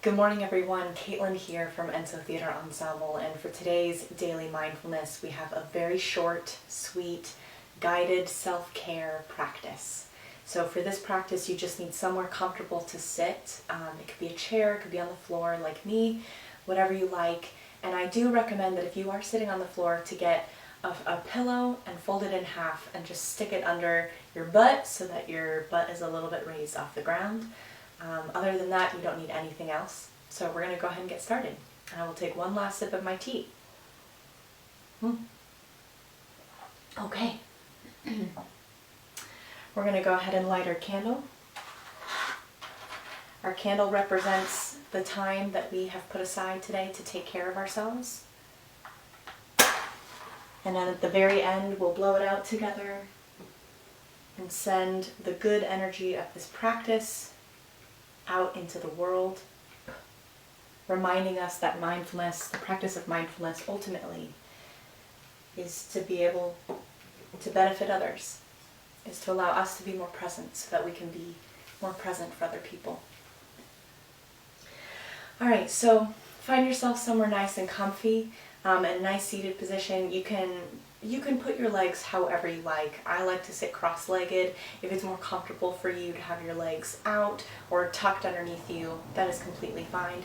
Good morning everyone, Caitlin here from Enso Theater Ensemble, and for today's daily mindfulness we have a very short, sweet, guided self-care practice. So for this practice you just need somewhere comfortable to sit. It could be a chair, it could be on the floor like me, whatever you like. And I do recommend that if you are sitting on the floor to get a pillow and fold it in half and just stick it under your butt so that your butt is a little bit raised off the ground. Other than that, you don't need anything else. So we're going to go ahead and get started. I will take one last sip of my tea. Okay. We're going to go ahead and light our candle. Our candle represents the time that we have put aside today to take care of ourselves. And then at the very end, we'll blow it out together and send the good energy of this practice out into the world, reminding us that mindfulness, the practice of mindfulness ultimately is to be able to benefit others, is to allow us to be more present so that we can be more present for other people. Alright, so find yourself somewhere nice and comfy, in a nice seated position. You can put your legs however you like. I like to sit cross-legged. If it's more comfortable for you to have your legs out or tucked underneath you, that is completely fine.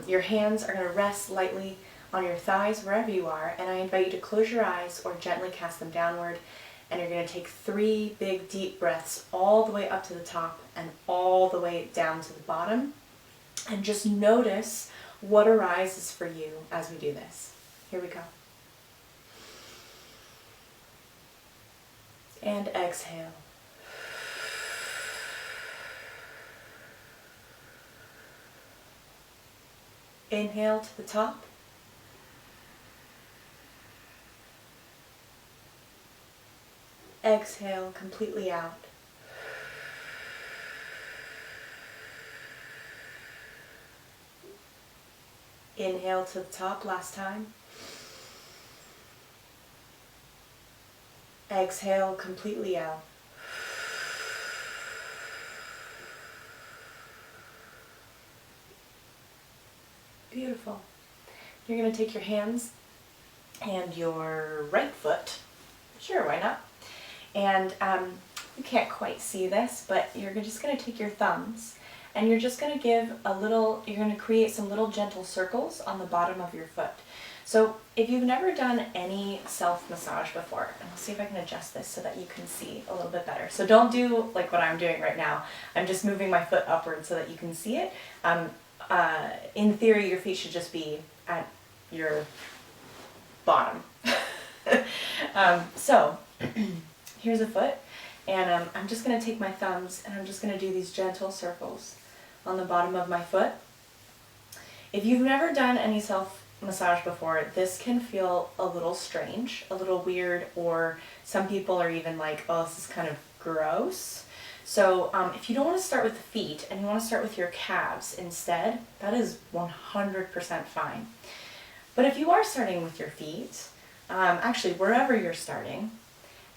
Your hands are going to rest lightly on your thighs wherever you are, and I invite you to close your eyes or gently cast them downward, and you're going to take 3 big deep breaths all the way up to the top and all the way down to the bottom, and just notice what arises for you as we do this. Here we go. And exhale. Inhale to the top. Exhale completely out. Inhale to the top last time. Exhale completely out. Beautiful. You're going to take your hands and your right foot, sure, why not? And you can't quite see this, but you're just going to take your thumbs and you're just going to give a little, you're going to create some little gentle circles on the bottom of your foot. So if you've never done any self-massage before, and I'll see if I can adjust this so that you can see a little bit better. So don't do like what I'm doing right now. I'm just moving my foot upward so that you can see it. In theory, your feet should just be at your bottom. So here's a foot, and I'm just going to take my thumbs and I'm just going to do these gentle circles on the bottom of my foot. If you've never done any self-massage before, this can feel a little strange, a little weird, or some people are even like, oh, this is kind of gross. So if you don't want to start with the feet and you want to start with your calves instead, that is 100% fine. But if you are starting with your feet, actually wherever you're starting,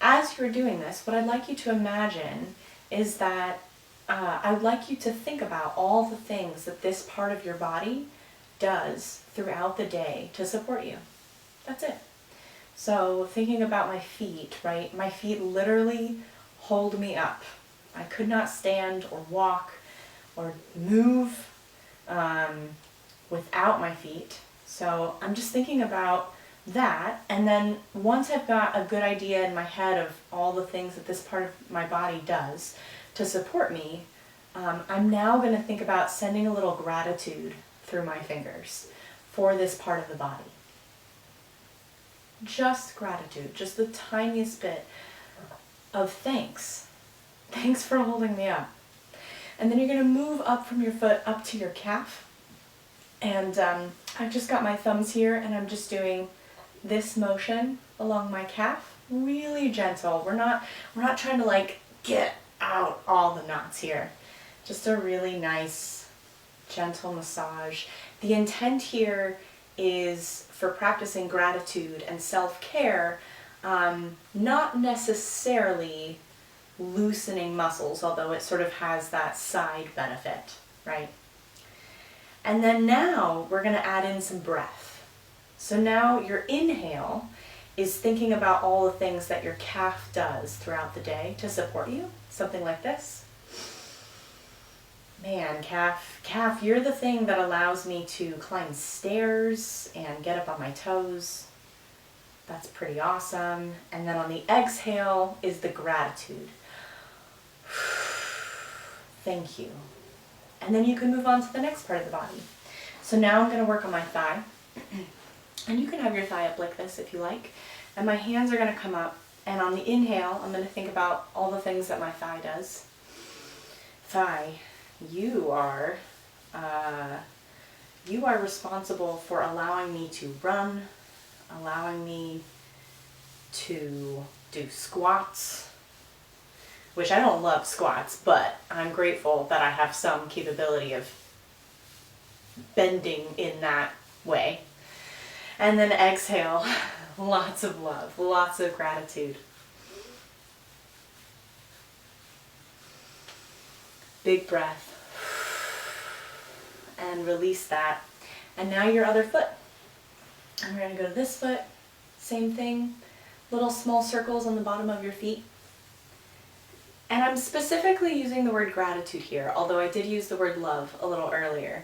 as you're doing this, what I'd like you to imagine is that I'd like you to think about all the things that this part of your body does throughout the day to support you. That's it. So thinking about my feet, right? My feet literally hold me up. I could not stand or walk or move without my feet. So I'm just thinking about that, and then once I've got a good idea in my head of all the things that this part of my body does to support me, I'm now going to think about sending a little gratitude through my fingers for this part of the body. Just gratitude, just the tiniest bit of thanks. Thanks for holding me up. And then you're going to move up from your foot up to your calf. And I've just got my thumbs here and I'm just doing this motion along my calf. Really gentle. We're not trying to like get out all the knots here. Just a really nice gentle massage. The intent here is for practicing gratitude and self-care, not necessarily loosening muscles, although it sort of has that side benefit, right? And then now we're going to add in some breath. So now your inhale is thinking about all the things that your calf does throughout the day to support you. Something like this. Man, calf, you're the thing that allows me to climb stairs and get up on my toes. That's pretty awesome. And then on the exhale is the gratitude. Thank you. And then you can move on to the next part of the body. So now I'm going to work on my thigh. And you can have your thigh up like this if you like. And my hands are going to come up. And on the inhale, I'm going to think about all the things that my thigh does. Thigh, you are responsible for allowing me to run, allowing me to do squats, which I don't love squats, but I'm grateful that I have some capability of bending in that way. And then exhale, lots of love, lots of gratitude. Big breath. And release that. And now your other foot. And we're going to go to this foot. Same thing. Little small circles on the bottom of your feet. And I'm specifically using the word gratitude here, although I did use the word love a little earlier.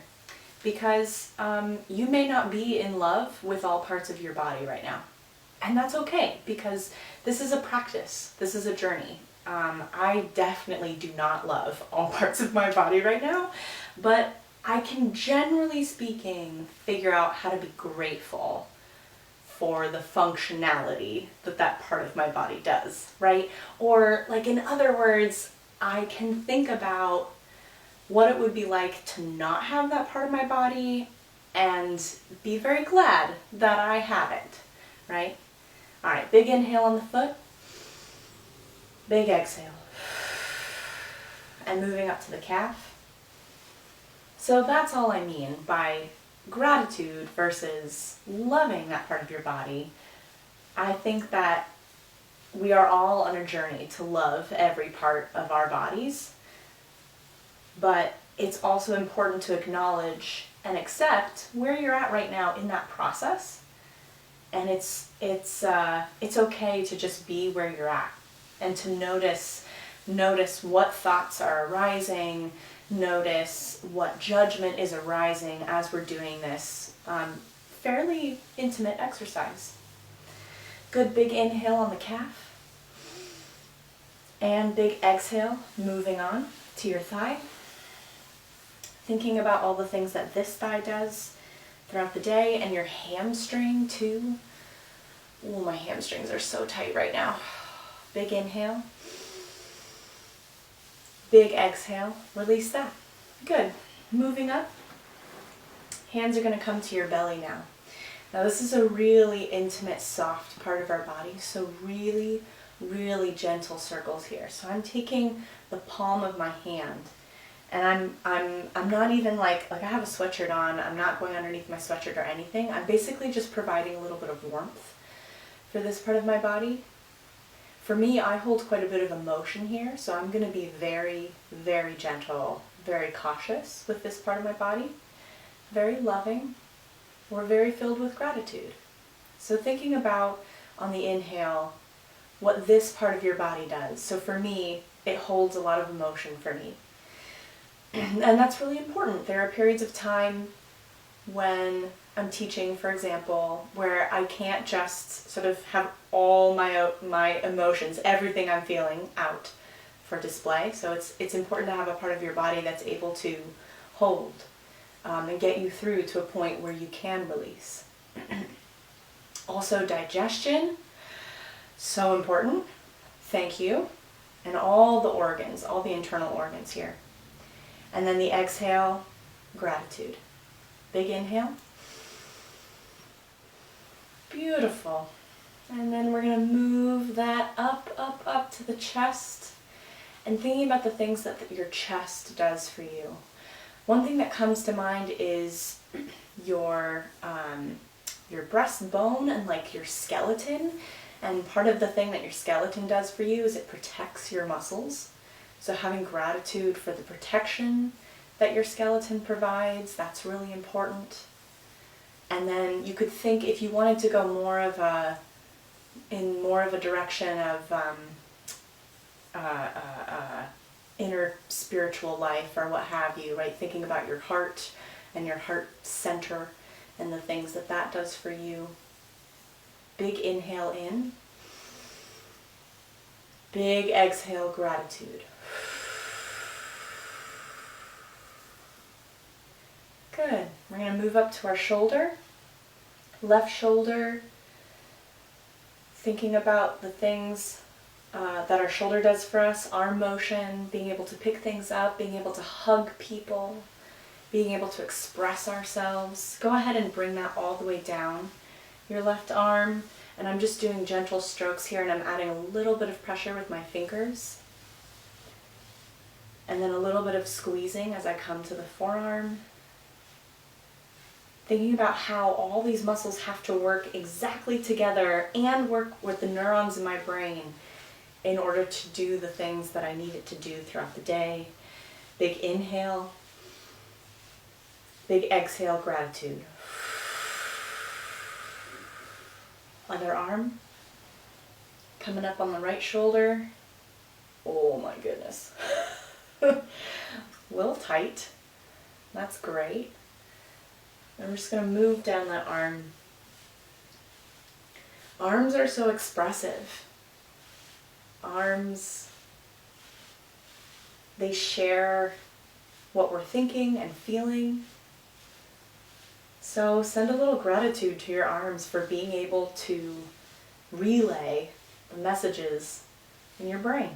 Because you may not be in love with all parts of your body right now. And that's okay, because this is a practice. This is a journey. I definitely do not love all parts of my body right now, but I can, generally speaking, figure out how to be grateful for the functionality that that part of my body does, right? Or, like, in other words, I can think about what it would be like to not have that part of my body and be very glad that I have it, right? All right, big inhale on the foot, big exhale, and moving up to the calf. So that's all I mean by gratitude versus loving that part of your body. I think that we are all on a journey to love every part of our bodies. But it's also important to acknowledge and accept where you're at right now in that process. And it's okay to just be where you're at and to notice what thoughts are arising, notice what judgment is arising as we're doing this fairly intimate exercise. Good big inhale on the calf. And big exhale, moving on to your thigh. Thinking about all the things that this thigh does throughout the day, and your hamstring too. Oh, my hamstrings are so tight right now. Big inhale. Big exhale. Release that. Good. Moving up. Hands are going to come to your belly now. Now this is a really intimate, soft part of our body, so really, really gentle circles here. So I'm taking the palm of my hand. And I'm not even like I have a sweatshirt on, I'm not going underneath my sweatshirt or anything. I'm basically just providing a little bit of warmth for this part of my body. For me, I hold quite a bit of emotion here, so I'm going to be very, very gentle, very cautious with this part of my body. Very loving, or very filled with gratitude. So thinking about, on the inhale, what this part of your body does. So for me, it holds a lot of emotion for me. And that's really important. There are periods of time when I'm teaching, for example, where I can't just sort of have all my emotions, everything I'm feeling out for display. So it's important to have a part of your body that's able to hold and get you through to a point where you can release. Also digestion, so important. Thank you. And all the organs, all the internal organs here. And then the exhale, gratitude. Big inhale. Beautiful. And then we're going to move that up to the chest. And thinking about the things that your chest does for you. One thing that comes to mind is your breastbone and like your skeleton. And part of the thing that your skeleton does for you is it protects your muscles. So having gratitude for the protection that your skeleton provides. That's really important. And then you could think, if you wanted to go in more of a direction of inner spiritual life or what have you, right? Thinking about your heart and your heart center and the things that that does for you. Big inhale in. Big exhale, gratitude. Good. We're going to move up to our shoulder. Left shoulder. Thinking about the things that our shoulder does for us. Arm motion, being able to pick things up, being able to hug people, being able to express ourselves. Go ahead and bring that all the way down your left arm. And I'm just doing gentle strokes here, and I'm adding a little bit of pressure with my fingers. And then a little bit of squeezing as I come to the forearm. Thinking about how all these muscles have to work exactly together and work with the neurons in my brain in order to do the things that I need it to do throughout the day. Big inhale. Big exhale, gratitude. Other arm. Coming up on the right shoulder. Oh my goodness. A little tight. That's great. I'm just going to move down that arm. Arms are so expressive. Arms, they share what we're thinking and feeling. So send a little gratitude to your arms for being able to relay the messages in your brain.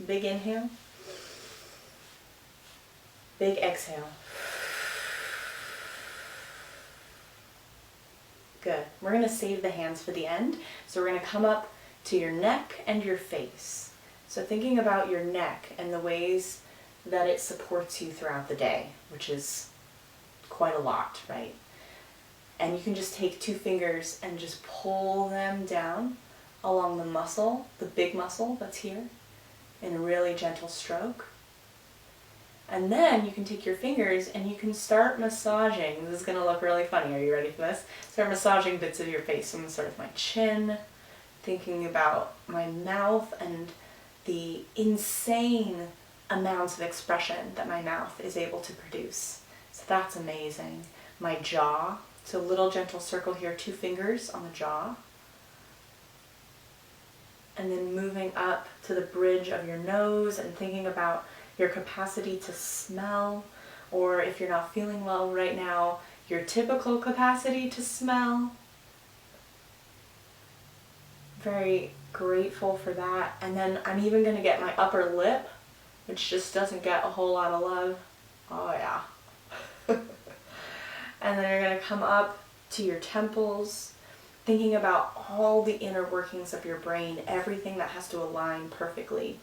Big inhale. Big exhale. Good. We're going to save the hands for the end. So we're going to come up to your neck and your face. So thinking about your neck and the ways that it supports you throughout the day, which is quite a lot, right? And you can just take 2 fingers and just pull them down along the muscle, the big muscle that's here, in a really gentle stroke. And then you can take your fingers and you can start massaging. This is going to look really funny. Are you ready for this? Start massaging bits of your face. So I'm going to start with my chin, thinking about my mouth and the insane amounts of expression that my mouth is able to produce. So that's amazing. My jaw. So a little gentle circle here, 2 fingers on the jaw. And then moving up to the bridge of your nose and thinking about your capacity to smell, or if you're not feeling well right now, your typical capacity to smell. Very grateful for that. And then I'm even going to get my upper lip, which just doesn't get a whole lot of love. Oh yeah. And then you're going to come up to your temples, thinking about all the inner workings of your brain, everything that has to align perfectly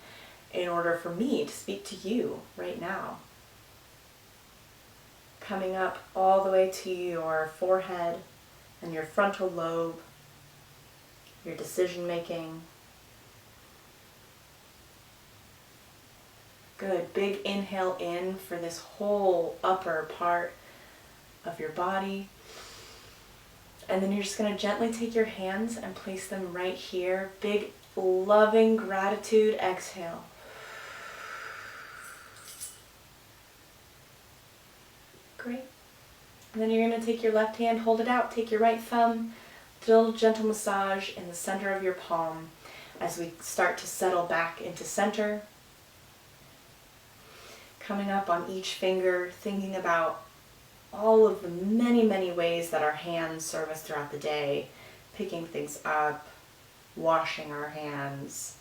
in order for me to speak to you right now. Coming up all the way to your forehead and your frontal lobe, your decision making. Good. Big inhale in for this whole upper part of your body. And then you're just going to gently take your hands and place them right here. Big loving gratitude exhale. Great. And then you're going to take your left hand, hold it out, take your right thumb, do a little gentle massage in the center of your palm as we start to settle back into center. Coming up on each finger, thinking about all of the many, many ways that our hands serve us throughout the day. Picking things up, washing our hands,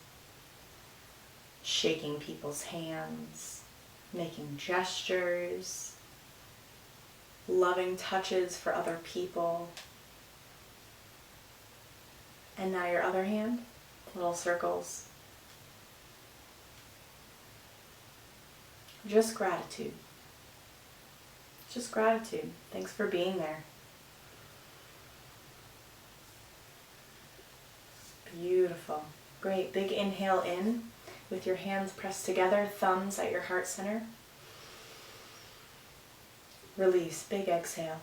shaking people's hands, making gestures, loving touches for other people. And now your other hand, little circles. Just gratitude. Just gratitude. Thanks for being there. Beautiful. Great. Big inhale in with your hands pressed together, thumbs at your heart center. Release, big exhale.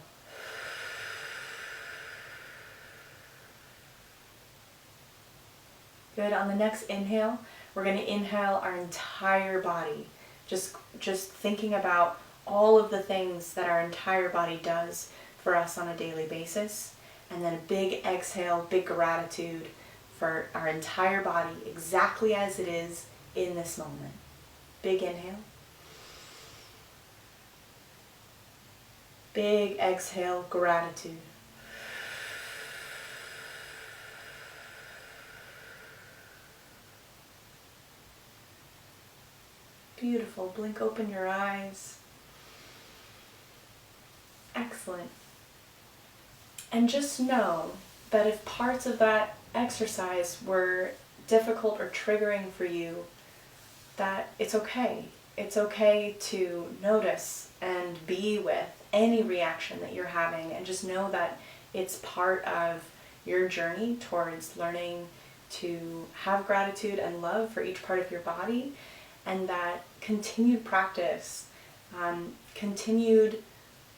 Good. On the next inhale, we're going to inhale our entire body. Just thinking about all of the things that our entire body does for us on a daily basis. And then a big exhale, big gratitude for our entire body exactly as it is in this moment. Big inhale. Big exhale, gratitude. Beautiful. Blink open your eyes. Excellent. And just know that if parts of that exercise were difficult or triggering for you, that it's okay. It's okay to notice and be with any reaction that you're having, and just know that it's part of your journey towards learning to have gratitude and love for each part of your body, and that continued practice, continued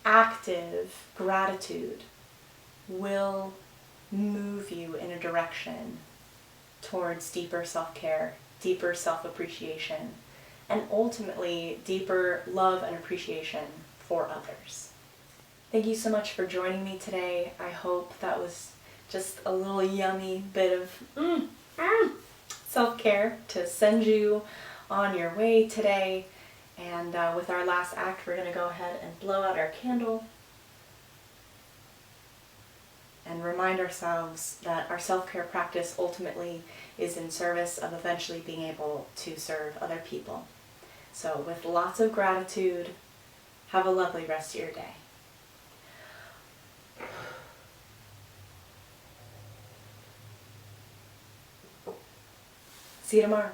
active gratitude will move you in a direction towards deeper self-care, deeper self-appreciation, and ultimately deeper love and appreciation for others. Thank you so much for joining me today. I hope that was just a little yummy bit of self-care to send you on your way today. And with our last act, we're going to go ahead and blow out our candle and remind ourselves that our self-care practice ultimately is in service of eventually being able to serve other people. So with lots of gratitude, have a lovely rest of your day. See you tomorrow.